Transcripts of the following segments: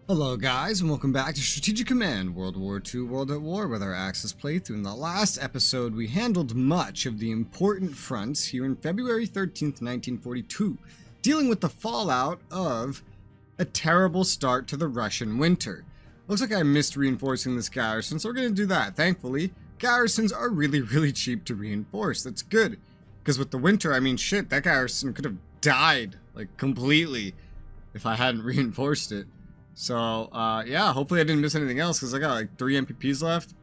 Hello guys, and welcome back to Strategic Command World War II World at War with our Axis playthrough. In the last episode, we handled much of the important fronts here in February 13th, 1942, dealing with the fallout of a terrible start to the Russian winter. Looks like I missed reinforcing this garrison, so we're going to do that. Thankfully, garrisons are really cheap to reinforce. That's good, because with the winter, I mean shit, that garrison could have died, like, completely if I hadn't reinforced it. So, yeah, hopefully I didn't miss anything else, because I got like 3 MPPs left.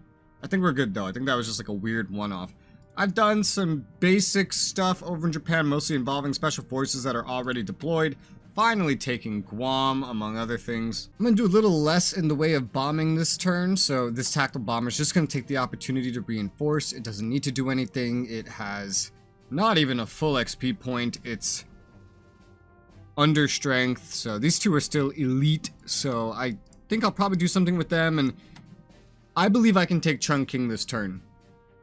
I think we're good, though. I think that was just like a weird one-off. I've done some basic stuff over in Japan, mostly involving special forces that are already deployed. Finally taking Guam, among other things. I'm going to do a little less in the way of bombing this turn, so this tactical bomber is just going to take the opportunity to reinforce. It doesn't need to do anything. It has not even a full XP point. It's under strength, so these two are still elite, so I think I'll probably do something with them, and I believe I can take Chungking this turn.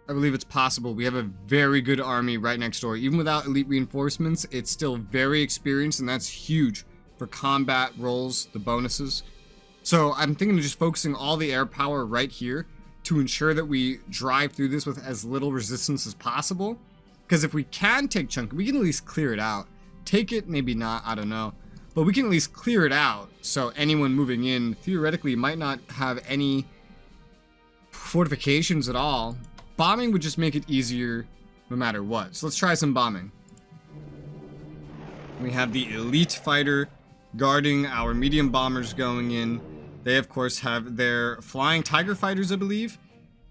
I believe it's possible. We have a very good army right next door. Even without elite reinforcements, it's still very experienced, and that's huge for combat roles, the bonuses. So I'm thinking of just focusing all the air power right here to ensure that we drive through this with as little resistance as possible, because if we can take Chungking, we can at least clear it out. Take it, maybe not, I don't know. But we can at least clear it out, so anyone moving in theoretically might not have any fortifications at all. Bombing would just make it easier no matter what. So let's try some bombing. We have the elite fighter guarding our medium bombers going in. They, of course, have their flying tiger fighters, I believe.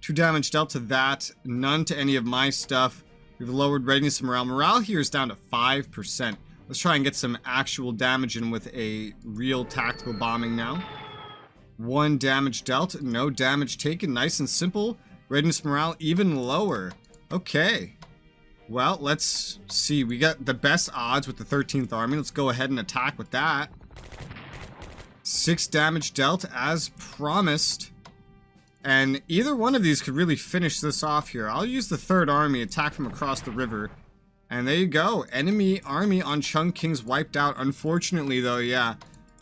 2 damage dealt to that, none to any of my stuff. We've lowered readiness and morale. Morale here is down to 5%. Let's try and get some actual damage in with a real tactical bombing now. 1 damage dealt, no damage taken. Nice and simple. Readiness morale even lower. Okay. Well, let's see. We got the best odds with the 13th Army. Let's go ahead and attack with that. 6 damage dealt as promised. And either one of these could really finish this off here. I'll use the 3rd Army, attack from across the river. And there you go. Enemy army on Chungking's wiped out. Unfortunately, though, yeah,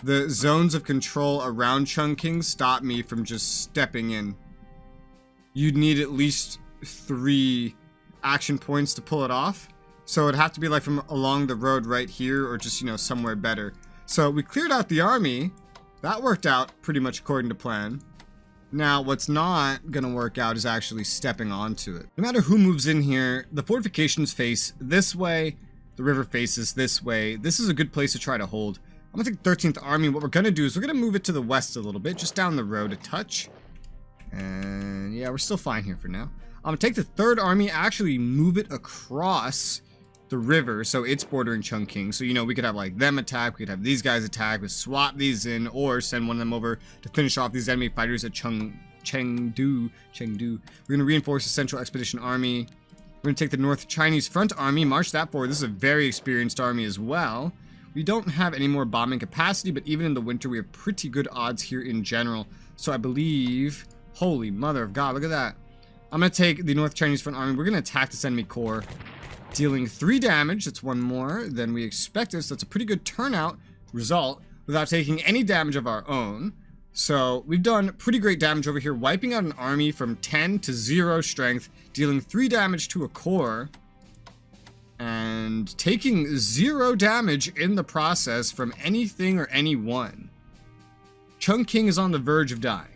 the zones of control around Chungking stop me from just stepping in. You'd need at least 3 action points to pull it off. So it'd have to be like from along the road right here, or just, you know, somewhere better. So we cleared out the army. That worked out pretty much according to plan. Now, what's not gonna work out is actually stepping onto it. No matter who moves in here, the fortifications face this way, the river faces this way. This is a good place to try to hold. I'm gonna take 13th Army. What we're gonna do is we're gonna move it to the west a little bit, just down the road a touch. And yeah, we're still fine here for now. I'm gonna take the 3rd Army, actually move it across the river, so it's bordering Chungking. So, you know, we could have like them attack, we could have these guys attack, we swap these in, or send one of them over to finish off these enemy fighters at Chengdu. We're gonna reinforce the Central Expedition Army. We're gonna take the North Chinese Front Army, march that forward. This is a very experienced army as well. We don't have any more bombing capacity, but even in the winter, we have pretty good odds here in general. So I believe, holy mother of God, look at that. I'm gonna take the North Chinese Front Army. We're gonna attack this enemy corps, dealing 3 damage. That's 1 more than we expected, so that's a pretty good turnout result without taking any damage of our own. So we've done pretty great damage over here, wiping out an army from 10 to 0 strength, dealing 3 damage to a corps, and taking 0 damage in the process from anything or anyone. Chungking is on the verge of dying.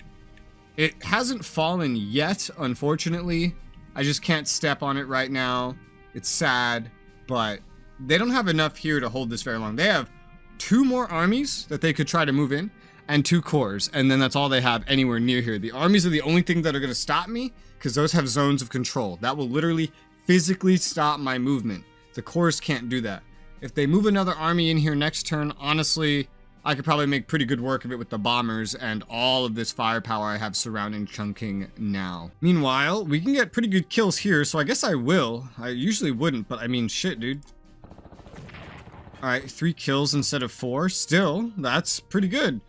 It hasn't fallen yet, unfortunately. I just can't step on it right now. It's sad, but they don't have enough here to hold this very long. They have 2 more armies that they could try to move in, and 2 corps, and then that's all they have anywhere near here. The armies are the only thing that are going to stop me, because those have zones of control. That will literally physically stop my movement. The corps can't do that. If they move another army in here next turn, honestly, I could probably make pretty good work of it with the bombers and all of this firepower I have surrounding Chungking now. Meanwhile, we can get pretty good kills here, so I guess I will. I usually wouldn't, but I mean, shit, dude. Alright, 3 kills instead of 4. Still, that's pretty good.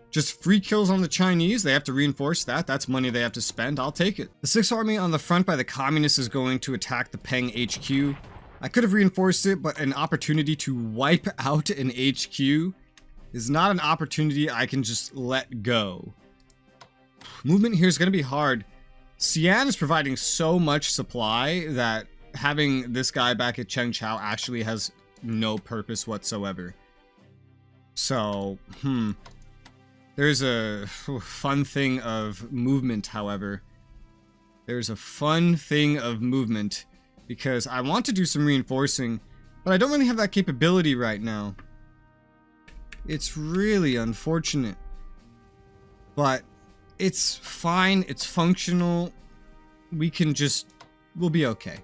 Just free kills on the Chinese. They have to reinforce that. That's money they have to spend. I'll take it. The 6th Army on the front by the Communists is going to attack the Peng HQ. I could have reinforced it, but an opportunity to wipe out an HQ is not an opportunity I can just let go. Movement here is going to be hard. Xi'an is providing so much supply that having this guy back at Chengchao actually has no purpose whatsoever. So, there's a fun thing of movement, however. There's a fun thing of movement because I want to do some reinforcing, but I don't really have that capability right now. It's really unfortunate. But it's fine, it's functional. We'll be okay.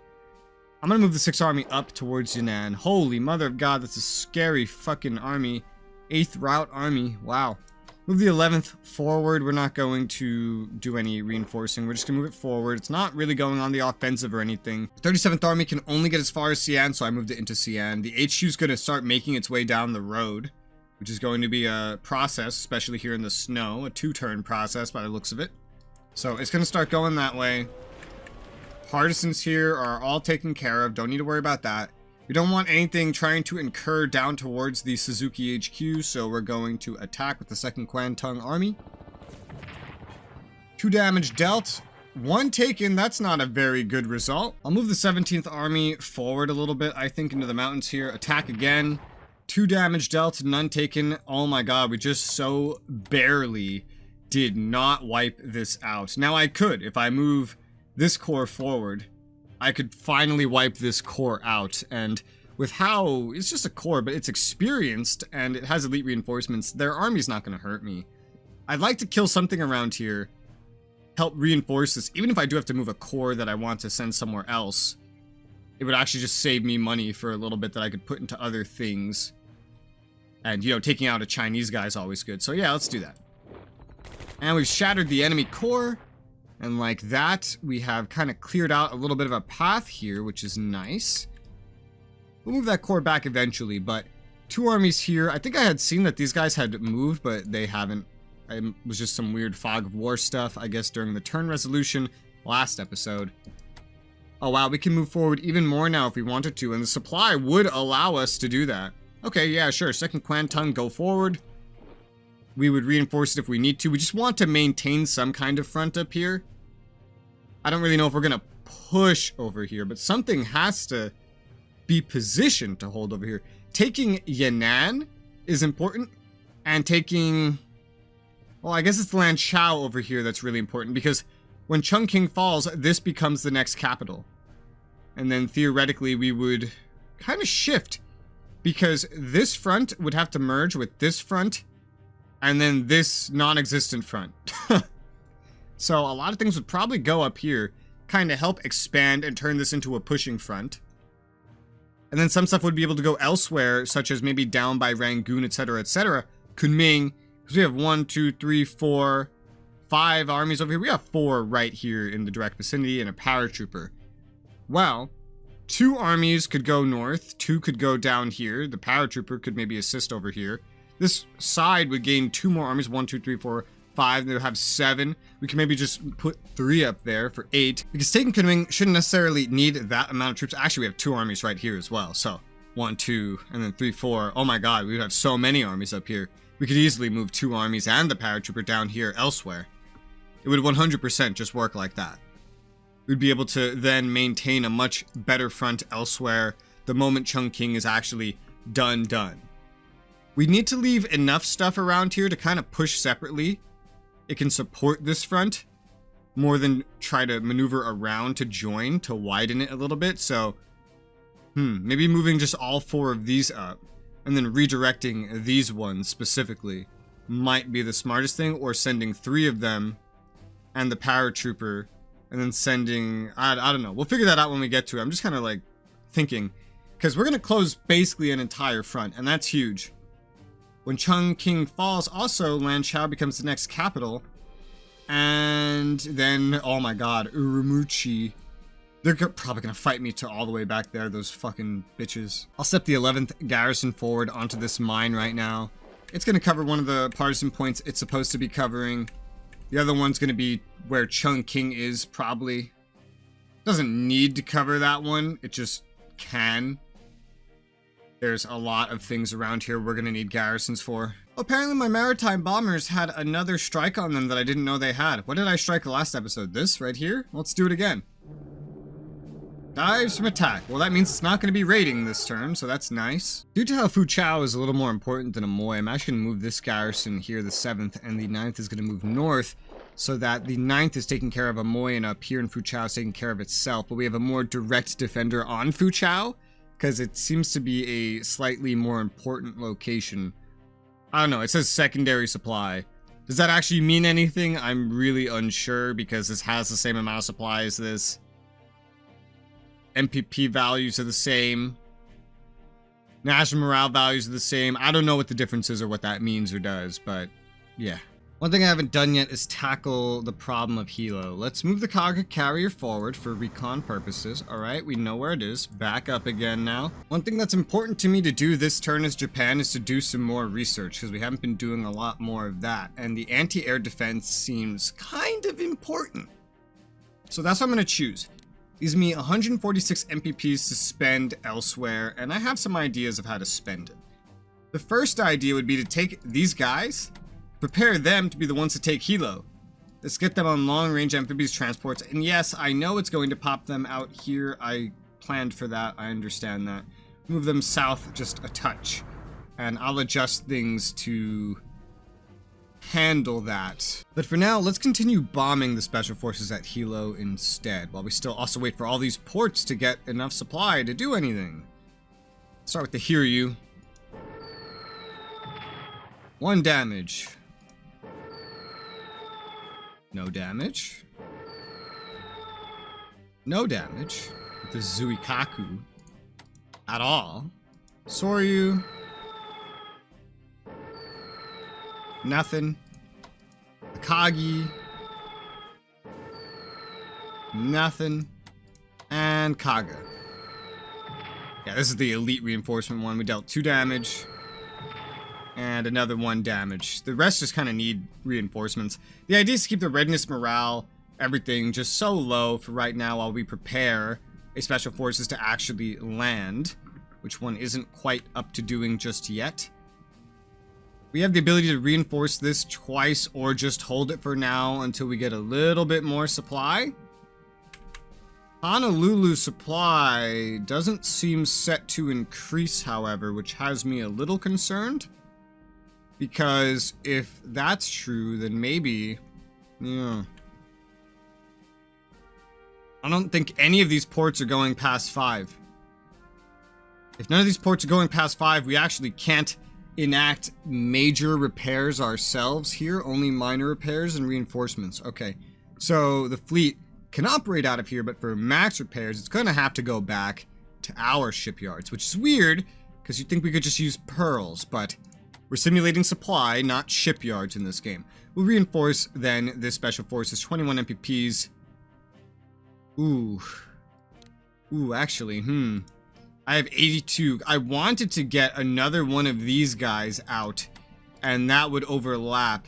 I'm gonna move the 6th army up towards Yunnan. Holy mother of God, that's a scary fucking army. 8th route army, wow. Move the 11th forward. We're not going to do any reinforcing. We're just gonna move it forward. It's not really going on the offensive or anything. 37th army can only get as far as Xi'an, so I moved it into Xi'an. The HQ is gonna start making its way down the road, which is going to be a process, especially here in the snow. A 2-turn process by the looks of it. So it's gonna start going that way. Partisans here are all taken care of. Don't need to worry about that. We don't want anything trying to incur down towards the Suzuki HQ, so we're going to attack with the 2nd Kwantung Army. 2 damage dealt. 1 taken. That's not a very good result. I'll move the 17th Army forward a little bit, I think, into the mountains here. Attack again. 2 damage dealt. None taken. Oh my god, we just so barely did not wipe this out. Now I could, if I move this corps forward, I could finally wipe this corps out, and with how it's just a corps, but it's experienced and it has elite reinforcements, their army's not going to hurt me. I'd like to kill something around here, help reinforce this, even if I do have to move a corps that I want to send somewhere else. It would actually just save me money for a little bit that I could put into other things. And, you know, taking out a Chinese guy is always good. So yeah, let's do that. And we've shattered the enemy corps. And like that, we have kind of cleared out a little bit of a path here, which is nice. We'll move that corps back eventually, but 2 armies here. I think I had seen that these guys had moved, but they haven't. It was just some weird fog of war stuff, I guess, during the turn resolution last episode. Oh wow, we can move forward even more now if we wanted to, and the supply would allow us to do that. Okay, yeah, sure. 2nd Kwantung, go forward. We would reinforce it if we need to. We just want to maintain some kind of front up here. I don't really know if we're going to push over here, but something has to be positioned to hold over here. Taking Yan'an is important, and taking... well, I guess it's Lanchao over here that's really important, because when Chongqing falls, this becomes the next capital. And then theoretically, we would kind of shift, because this front would have to merge with this front, and then this non-existent front. So a lot of things would probably go up here, kind of help expand and turn this into a pushing front. And then some stuff would be able to go elsewhere, such as maybe down by Rangoon, etc., etc. Kunming, because we have 1, 2, 3, 4, 5 armies over here. We have 4 right here in the direct vicinity and a paratrooper. Well, 2 armies could go north, 2 could go down here. The paratrooper could maybe assist over here. This side would gain 2 more armies, 1, 2, 3, 4, 5. They'll have 7. We can maybe just put 3 up there for 8. Because taking Kunming shouldn't necessarily need that amount of troops. Actually, we have 2 armies right here as well. So 1, 2, and then 3, 4. Oh my god, we would have so many armies up here. We could easily move 2 armies and the paratrooper down here elsewhere. It would 100% just work like that. We'd be able to then maintain a much better front elsewhere the moment Chongqing is actually done. We need to leave enough stuff around here to kind of push separately. It can support this front more than try to maneuver around to join to widen it a little bit. So, maybe moving just all 4 of these up and then redirecting these ones specifically might be the smartest thing, or sending 3 of them and the paratrooper and then sending, I don't know. We'll figure that out when we get to it. I'm just kind of like thinking, because we're going to close basically an entire front, and that's huge. When Chongqing falls, also Lanchao becomes the next capital. And then, oh my god, Urumqi. They're probably going to fight me to all the way back there, those fucking bitches. I'll step the 11th garrison forward onto this mine right now. It's going to cover one of the partisan points it's supposed to be covering. The other one's going to be where Chongqing is, probably. Doesn't need to cover that one, it just can. There's a lot of things around here we're gonna need garrisons for. Apparently my maritime bombers had another strike on them that I didn't know they had. What did I strike the last episode? This right here? Let's do it again. Dives from attack. Well, that means it's not going to be raiding this turn, so that's nice. Due to how Fu Chao is a little more important than Amoy, I'm actually going to move this garrison here, the 7th, and the 9th is going to move north, so that the 9th is taking care of Amoy, and up here in Fu Chao is taking care of itself, but we have a more direct defender on Fu Chao, because it seems to be a slightly more important location. I don't know, it says secondary supply. Does that actually mean anything? I'm really unsure, because this has the same amount of supply as this. MPP values are the same. National morale values are the same. I don't know what the difference is or what that means or does, but yeah. One thing I haven't done yet is tackle the problem of Hilo. Let's move the Kaga carrier forward for recon purposes. Alright, we know where it is. Back up again now. One thing that's important to me to do this turn as Japan is to do some more research, because we haven't been doing a lot more of that. And the anti-air defense seems kind of important. So that's what I'm going to choose. Gives me 146 MPPs to spend elsewhere, and I have some ideas of how to spend it. The first idea would be to take these guys, prepare them to be the ones to take Hilo. Let's get them on long-range amphibious transports, and yes, I know it's going to pop them out here. I planned for that, I understand that. Move them south just a touch, and I'll adjust things to handle that. But for now, let's continue bombing the special forces at Hilo instead, while we still also wait for all these ports to get enough supply to do anything. Start with the Hiryu. 1 damage. No damage. No damage with the Zuikaku at all. Soryu. Nothing. Akagi. Nothing. And Kaga. Yeah, this is the elite reinforcement one. We dealt 2 damage. And another 1 damage. The rest just kind of need reinforcements. The idea is to keep the readiness, morale, everything just so low for right now while we prepare a special forces to actually land. Which one isn't quite up to doing just yet. We have the ability to reinforce this twice or just hold it for now until we get a little bit more supply. Honolulu supply doesn't seem set to increase, however, which has me a little concerned. Because if that's true, then maybe... yeah. I don't think any of these ports are going past 5. If none of these ports are going past 5, we actually can't enact major repairs ourselves here, only minor repairs and reinforcements. Okay, so the fleet can operate out of here, but for max repairs, it's going to have to go back to our shipyards, which is weird, because you'd think we could just use pearls, but we're simulating supply, not shipyards in this game. We'll reinforce, then, this special forces, 21 MPPs. Ooh, actually, I have 82. I wanted to get another one of these guys out, and that would overlap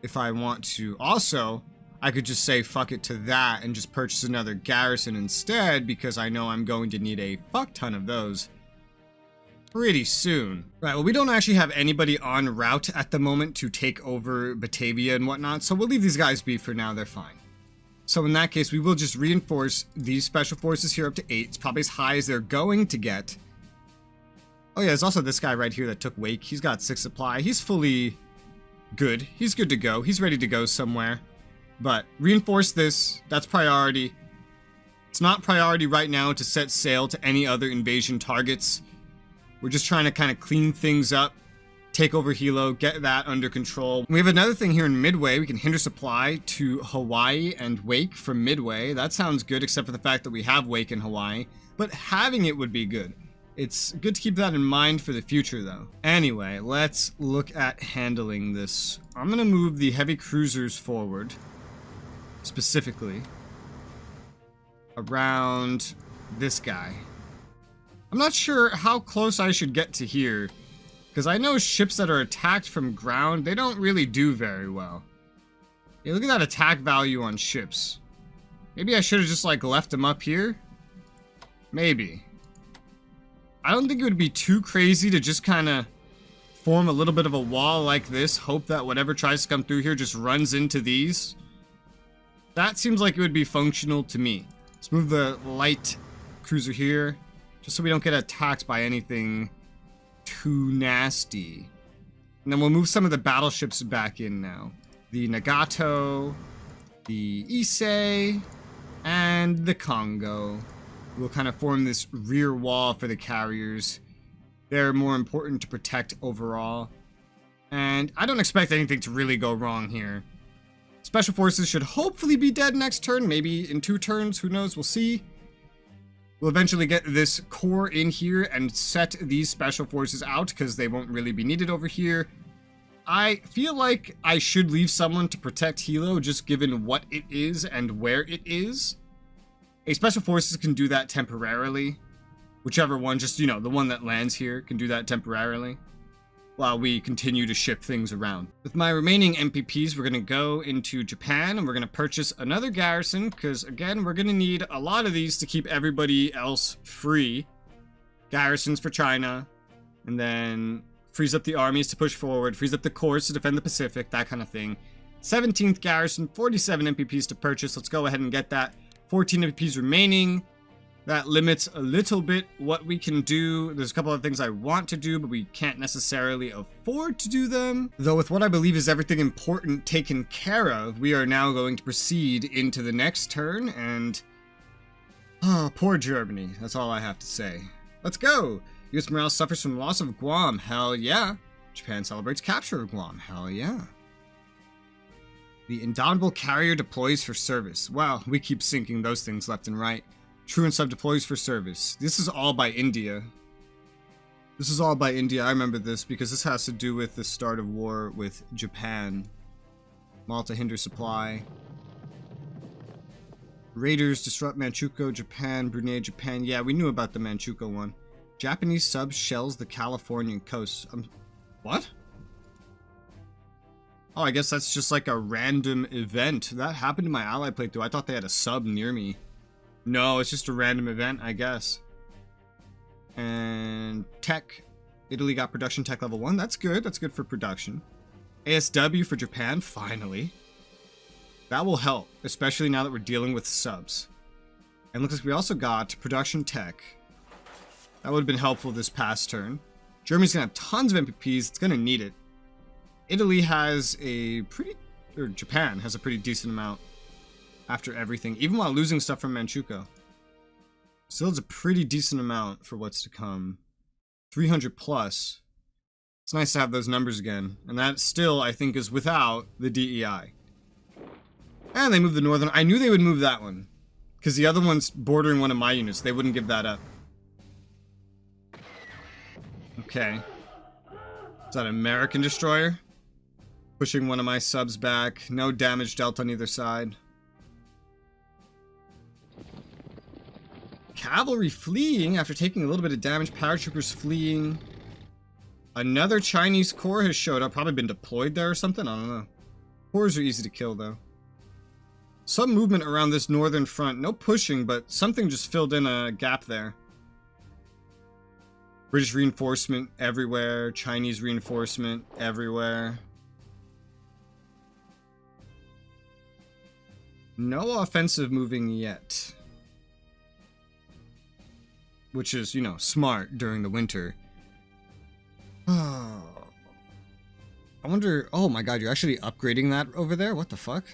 if I want to. Also, I could just say fuck it to that and just purchase another garrison instead, because I know I'm going to need a fuck ton of those pretty soon. Right, well, we don't actually have anybody en route at the moment to take over Batavia and whatnot, so we'll leave these guys be for now. They're fine. So in that case, we will just reinforce these special forces here up to 8. It's probably as high as they're going to get. Oh yeah, there's also this guy right here that took Wake. He's got 6 supply. He's fully good. He's good to go. He's ready to go somewhere. But reinforce this. That's priority. It's not priority right now to set sail to any other invasion targets. We're just trying to kind of clean things up. Take over Hilo, get that under control. We have another thing here in Midway. We can hinder supply to Hawaii and Wake from Midway. That sounds good, except for the fact that we have Wake in Hawaii. But having it would be good. It's good to keep that in mind for the future, though. Anyway, let's look at handling this. I'm going to move the heavy cruisers forward, specifically around this guy. I'm not sure how close I should get to here, because I know ships that are attacked from ground, they don't really do very well. Yeah, look at that attack value on ships. Maybe I should have just, like, left them up here? Maybe. I don't think it would be too crazy to just kind of form a little bit of a wall like this. Hope that whatever tries to come through here just runs into these. That seems like it would be functional to me. Let's move the light cruiser here, just so we don't get attacked by anything too nasty. And then we'll move some of the battleships back in now. The Nagato, the Issei, and the Congo. We'll kind of form this rear wall for the carriers. They're more important to protect overall. And I don't expect anything to really go wrong here. Special forces should hopefully be dead next turn, maybe in 2 turns, who knows, we'll see. We'll eventually get this core in here and set these special forces out because they won't really be needed over here. I feel like I should leave someone to protect Hilo just given what it is and where it is. A special forces can do that temporarily. Whichever one, just, you know, the one that lands here can do that temporarily while we continue to ship things around. With my remaining MPPs, we're going to go into Japan and we're going to purchase another garrison because, again, we're going to need a lot of these to keep everybody else free. Garrisons for China, and then frees up the armies to push forward, frees up the corps to defend the Pacific, that kind of thing. 17th garrison, 47 MPPs to purchase. Let's go ahead and get that. 14 MPPs remaining. That limits a little bit what we can do. There's a couple of things I want to do, but we can't necessarily afford to do them. Though with what I believe is everything important taken care of, we are now going to proceed into the next turn, and... oh, poor Germany. That's all I have to say. Let's go! US morale suffers from loss of Guam. Hell yeah. Japan celebrates capture of Guam. Hell yeah. The Indomitable Carrier deploys for service. Wow, we keep sinking those things left and right. Truant Sub deploys for service. This is all by India. This is all by India. I remember this because this has to do with the start of war with Japan. Malta hinder supply. Raiders disrupt Manchukuo, Japan, Brunei, Japan. Yeah, we knew about the Manchukuo one. Japanese sub shells the Californian coast. What? Oh, I guess that's just like a random event. That happened in my ally playthrough. I thought they had a sub near me. No, it's just a random event, I guess. And tech. Italy got production tech level 1. That's good. That's good for production. ASW for Japan, finally. That will help, especially now that we're dealing with subs. And looks like we also got production tech. That would have been helpful this past turn. Germany's going to have tons of MPPs. It's going to need it. Italy has a pretty... or Japan has a pretty decent amount. After everything, even while losing stuff from Manchukuo. Still is a pretty decent amount for what's to come. 300 plus. It's nice to have those numbers again. And that still, I think, is without the DEI. And they moved the northern... I knew they would move that one. Because the other one's bordering one of my units. They wouldn't give that up. Okay. Is that an American destroyer? Pushing one of my subs back. No damage dealt on either side. Cavalry fleeing after taking a little bit of damage. Paratroopers fleeing. Another Chinese corps has showed up. Probably been deployed there or something. I don't know. Corps are easy to kill though. Some movement around this northern front. No pushing, but something just filled in a gap there. British reinforcement everywhere. Chinese reinforcement everywhere. No offensive moving yet. Which is, you know, smart during the winter. Oh. I wonder... oh my god, you're actually upgrading that over there? What the fuck?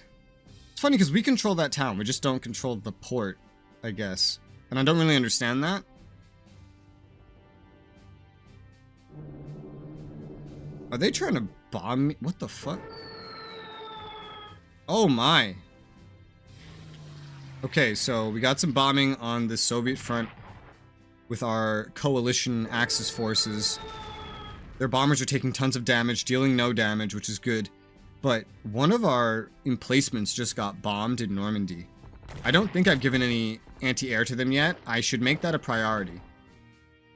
It's funny because we control that town. We just don't control the port, I guess. And I don't really understand that. Are they trying to bomb me? What the fuck? Oh my. Okay, so we got some bombing on the Soviet front with our coalition Axis forces. Their bombers are taking tons of damage, dealing no damage, which is good. But one of our emplacements just got bombed in Normandy. I don't think I've given any anti-air to them yet. I should make that a priority.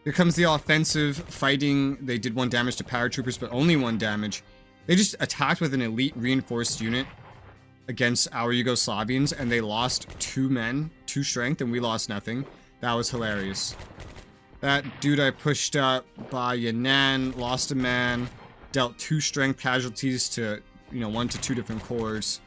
Here comes the offensive fighting. They did 1 damage to paratroopers, but only 1 damage. They just attacked with an elite reinforced unit against our Yugoslavians, and they lost 2 men, 2 strength, and we lost nothing. That was hilarious. That dude I pushed up by Yan'an, lost a man, dealt 2 strength casualties to, 1 to 2 different cores.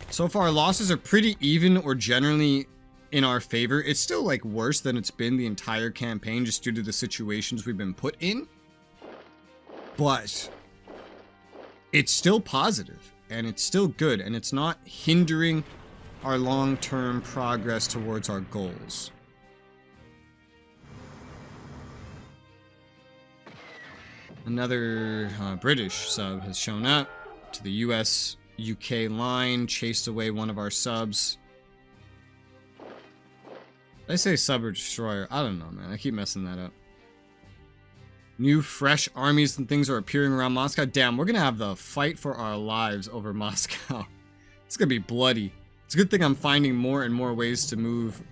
So far, losses are pretty even or generally in our favor. It's still, like, worse than it's been the entire campaign just due to the situations we've been put in. But it's still positive, and it's still good, and it's not hindering our long-term progress towards our goals. Another British sub has shown up to the US-UK line, chased away one of our subs. Did I say sub or destroyer? I don't know, man. I keep messing that up. New, fresh armies and things are appearing around Moscow. Damn, we're gonna have the fight for our lives over Moscow. It's gonna be bloody. It's a good thing I'm finding more and more ways to move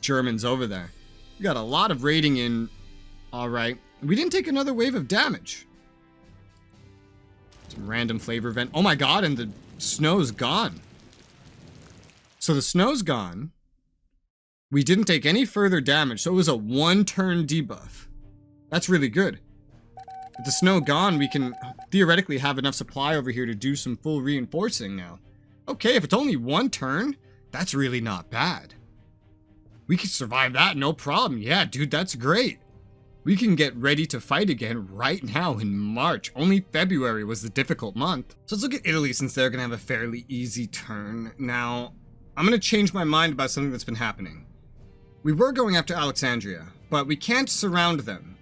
Germans over there. We got a lot of raiding in. Alright. We didn't take another wave of damage. Some random flavor event. Oh my god, and the snow's gone. So the snow's gone. We didn't take any further damage, so it was a 1-turn debuff. That's really good. With the snow gone, we can theoretically have enough supply over here to do some full reinforcing now. Okay, if it's only 1 turn, that's really not bad. We could survive that, no problem. Yeah, dude, that's great. We can get ready to fight again right now in March. Only February was the difficult month. So let's look at Italy since they're going to have a fairly easy turn. Now, I'm going to change my mind about something that's been happening. We were going after Alexandria, but we can't surround them.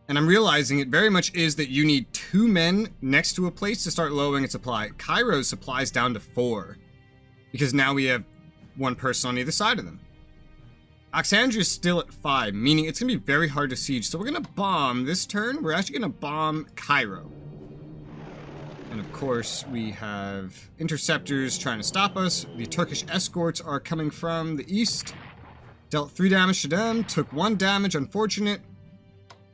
And I'm realizing it very much is that you need 2 men next to a place to start lowering its supply. Cairo's supply is down to 4. Because now we have 1 person on either side of them. Alexandria is still at 5, meaning it's going to be very hard to siege. So we're going to bomb this turn. We're actually going to bomb Cairo. And of course, we have interceptors trying to stop us. The Turkish escorts are coming from the east. Dealt 3 damage to them. Took 1 damage, unfortunate.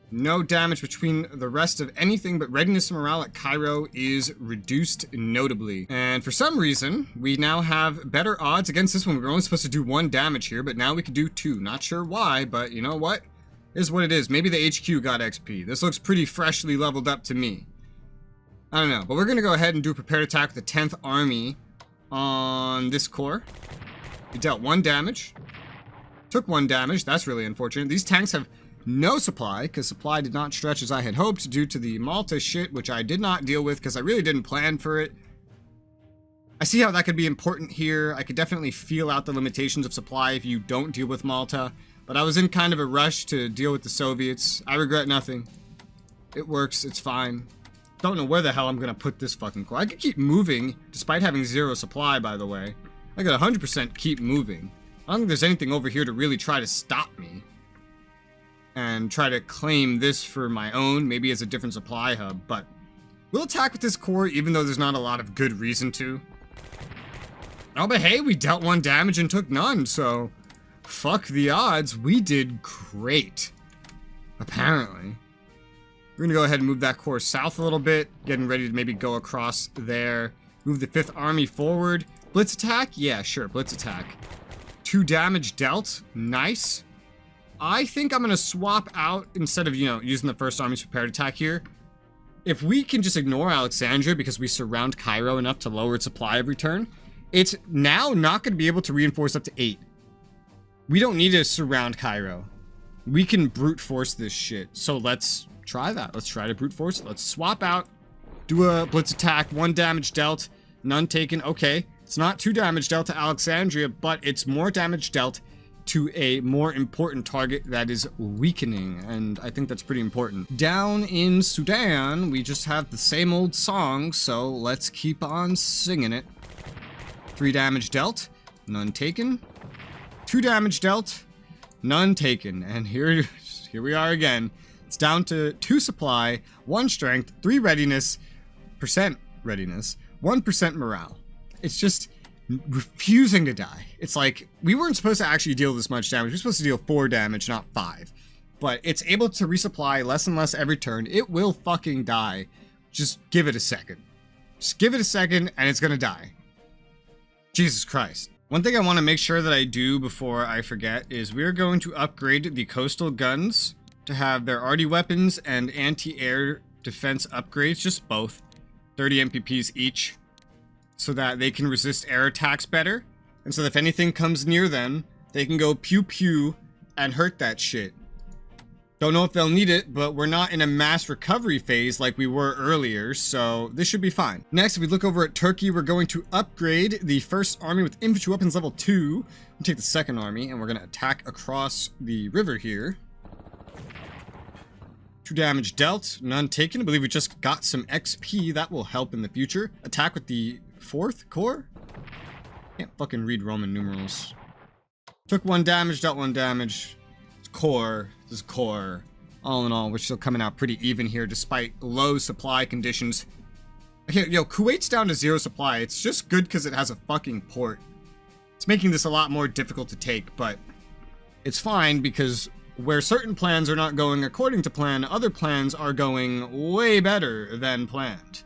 No damage between the rest of anything, but readiness and morale at Cairo is reduced notably. And for some reason, we now have better odds against this one. We were only supposed to do 1 damage here, but now we can do 2. Not sure why, but you know what? Here's what it is. Maybe the HQ got XP. This looks pretty freshly leveled up to me. I don't know, but we're going to go ahead and do a prepared attack with the 10th Army on this core. We dealt 1 damage. Took 1 damage. That's really unfortunate. These tanks have no supply, because supply did not stretch as I had hoped due to the Malta shit, which I did not deal with because I really didn't plan for it. I see how that could be important here. I could definitely feel out the limitations of supply if you don't deal with Malta, but I was in kind of a rush to deal with the Soviets. I regret nothing. It works, it's fine. Don't know where the hell I'm gonna put this fucking core. I could keep moving, despite having 0 supply, by the way. I could 100% keep moving. I don't think there's anything over here to really try to stop me. And try to claim this for my own, maybe as a different supply hub, but we'll attack with this core even though there's not a lot of good reason to. Oh, but hey, we dealt 1 damage and took none, so fuck the odds, we did great. Apparently. We're gonna go ahead and move that core south a little bit, getting ready to maybe go across there. Move the 5th Army forward. Blitz attack? Yeah, sure, blitz attack. 2 damage dealt, nice. I think I'm going to swap out, instead of, using the 1st Army's prepared attack here. If we can just ignore Alexandria because we surround Cairo enough to lower its supply every turn, it's now not going to be able to reinforce up to 8. We don't need to surround Cairo. We can brute force this shit. So let's try that. Let's try to brute force it. Let's swap out, do a blitz attack, 1 damage dealt, none taken. Okay, it's not 2 damage dealt to Alexandria, but it's more damage dealt to a more important target that is weakening, and I think that's pretty important. Down in Sudan, we just have the same old song, so let's keep on singing it. 3 damage dealt, none taken. 2 damage dealt, none taken. And here we are again. It's down to 2 supply, 1 strength, 3 readiness, 1% 1% morale. It's just refusing to die. It's like, we weren't supposed to actually deal this much damage. We're supposed to deal 4 damage, not 5. But it's able to resupply less and less every turn. It will fucking die. Just give it a second. Just give it a second and it's gonna die. Jesus Christ. One thing I want to make sure that I do before I forget is we're going to upgrade the coastal guns to have their arty weapons and anti-air defense upgrades, just both, 30 MPPs each, so that they can resist air attacks better, and so that if anything comes near them, they can go pew pew and hurt that shit. Don't know if they'll need it, but we're not in a mass recovery phase like we were earlier, so this should be fine. Next, if we look over at Turkey, we're going to upgrade the first army with infantry weapons level 2. We'll take the second army, and we're going to attack across the river here. 2 damage dealt, none taken. I believe we just got some XP. That will help in the future. Attack with the 4th Corps? Can't fucking read Roman numerals. Took 1 damage, dealt 1 damage. It's Corps. This is Corps. All in all, we're still coming out pretty even here despite low supply conditions. Okay, yo, Kuwait's down to 0 supply. It's just good because it has a fucking port. It's making this a lot more difficult to take, but it's fine because where certain plans are not going according to plan, other plans are going way better than planned.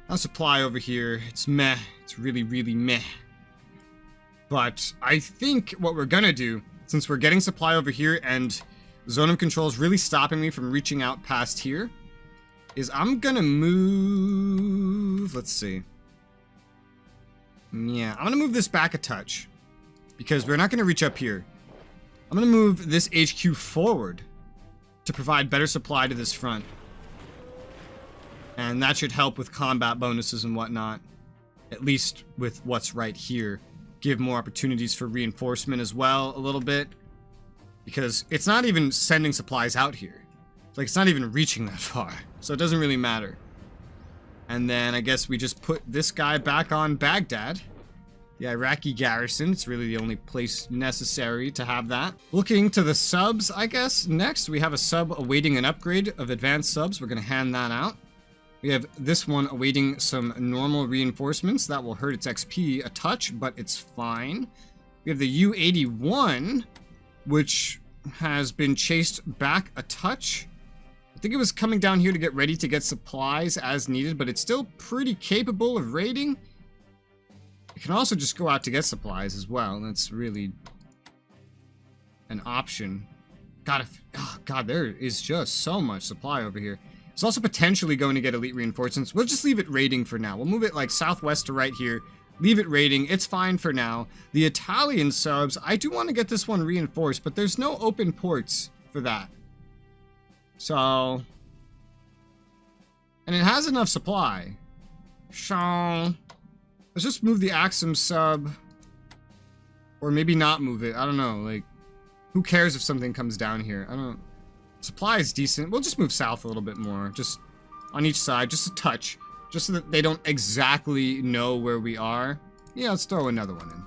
Now supply over here, it's meh. It's really, really meh. But I think what we're gonna do, since we're getting supply over here and zone of control is really stopping me from reaching out past here, is I'm gonna move, let's see. Yeah, I'm gonna move this back a touch because we're not gonna reach up here. I'm gonna move this HQ forward to provide better supply to this front. And that should help with combat bonuses and whatnot. At least with what's right here. Give more opportunities for reinforcement as well a little bit. Because it's not even sending supplies out here. Like, it's not even reaching that far. So it doesn't really matter. And then I guess we just put this guy back on Baghdad. The Iraqi garrison, it's really the only place necessary to have that. Looking to the subs, I guess, next we have a sub awaiting an upgrade of advanced subs. We're going to hand that out. We have this one awaiting some normal reinforcements. That will hurt its XP a touch, but it's fine. We have the U-81, which has been chased back a touch. I think it was coming down here to get ready to get supplies as needed, but it's still pretty capable of raiding. It can also just go out to get supplies as well. That's really an option. God, there is just so much supply over here. It's also potentially going to get elite reinforcements. We'll just leave it raiding for now. We'll move it like southwest to right here. Leave it raiding. It's fine for now. The Italian subs, I do want to get this one reinforced, but there's no open ports for that. So, and it has enough supply. So, let's just move the Axum sub. Or maybe not move it. I don't know. Like, who cares if something comes down here? I don't. Supply is decent. We'll just move south a little bit more. Just on each side. Just a touch. Just so that they don't exactly know where we are. Yeah, let's throw another one in.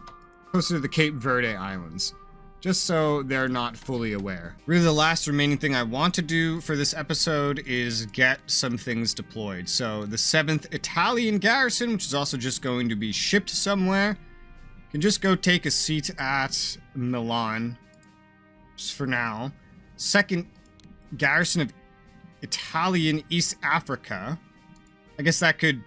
Closer to the Cape Verde Islands. Just so they're not fully aware. Really, the last remaining thing I want to do for this episode is get some things deployed. So, the 7th Italian garrison, which is also just going to be shipped somewhere, can just go take a seat at Milan. Just for now. 2nd garrison of Italian East Africa. I guess that could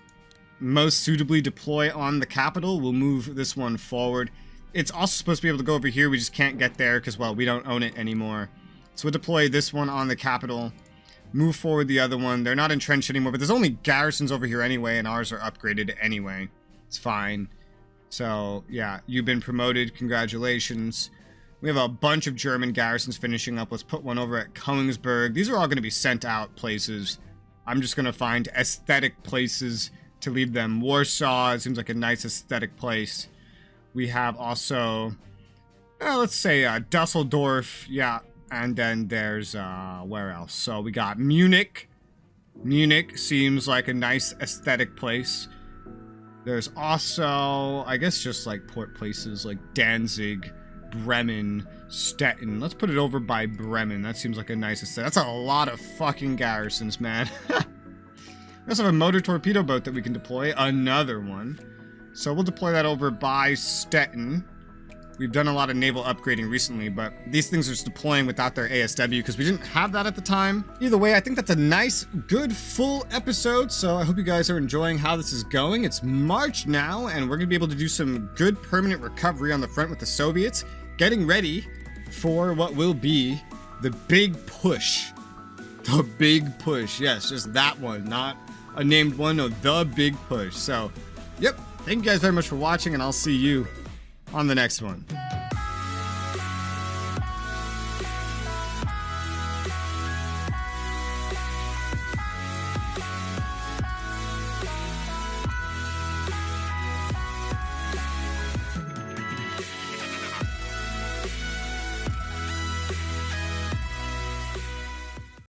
most suitably deploy on the capital. We'll move this one forward. It's also supposed to be able to go over here. We just can't get there because, well, we don't own it anymore. So we'll deploy this one on the capital. Move forward the other one. They're not entrenched anymore, but there's only garrisons over here anyway, and ours are upgraded anyway. It's fine. So, yeah, you've been promoted. Congratulations. We have a bunch of German garrisons finishing up. Let's put one over at Kongsberg. These are all going to be sent out places. I'm just going to find aesthetic places to leave them. Warsaw, it seems like a nice aesthetic place. We have also, let's say, Dusseldorf, yeah, and then there's, where else? So we got Munich. Munich seems like a nice aesthetic place. There's also, I guess, just like port places like Danzig, Bremen, Stettin. Let's put it over by Bremen. That seems like a nice aesthetic. That's a lot of fucking garrisons, man. We also have a motor torpedo boat that we can deploy. Another one. So we'll deploy that over by Stettin. We've done a lot of naval upgrading recently, but these things are just deploying without their ASW because we didn't have that at the time. Either way, I think that's a nice, good, full episode, so I hope you guys are enjoying how this is going. It's March now, and we're going to be able to do some good permanent recovery on the front with the Soviets, getting ready for what will be the big push. The big push. Yes, just that one, not a named one, no, the big push. So, yep, thank you guys very much for watching, and I'll see you on the next one.